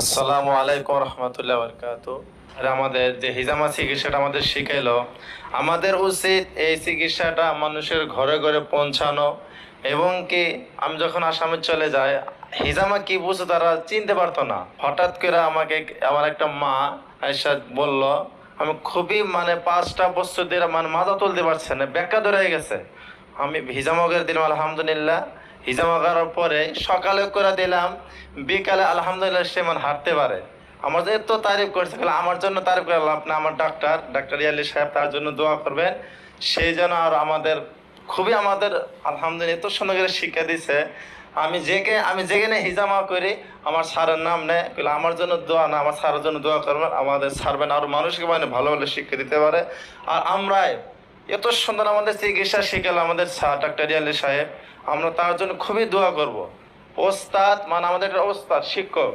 আসসালামু আলাইকুম রহমতুল্লাহ বরকাত। আর আমাদের যে হিজামা চিকিৎসাটা আমাদের শিখাইলো, আমাদের উচিত এই চিকিৎসাটা মানুষের ঘরে ঘরে পৌঁছানো। এবং কি আমি যখন আসামে চলে যাই, হিজামা কি বুঝে তারা চিনতে পারতো না। হঠাৎ করে আমাকে আমার একটা মা আয়সা বলল, আমি খুবই 5টা বছর ধরে মাথা তুলতে পারছে না, ব্যাকা ধরে গেছে। আমি হিজামা করে দিলাম আলহামদুলিল্লাহ। হিজামা করার পরে সকালে করে দিলাম, বিকালে আলহামদুলিল্লাহ সে হাঁটতে পারে। আমার যে এত তারিফ করছে, আমার জন্য তারিফ করে লাভ না। আমার ডাক্তার ইয়ালি সাহেব তার জন্য দোয়া করবেন, সেই জন্য আর আমাদের খুবই আমাদের আলহামদুলিল্লাহ এত সুন্দর করে শিক্ষা দিছে। আমি যেখানে হিজামা করি আমার স্যারের নাম নেয়, আমার জন্য দোয়া না, আমার স্যারের জন্য দোয়া করবেন, আমাদের সারবেন আরো মানুষকে ভালো ভালো শিক্ষা দিতে পারে। আর আমরাই এত সুন্দর আমাদের চিকিৎসা শিখালো আমাদের স্যার ডাক্তার ইয়ালি সাহেব, আমরা তার জন্য খুবই দোয়া করব। ওস্তাদ আমাদের একটা ওস্তাদ শিক্ষক,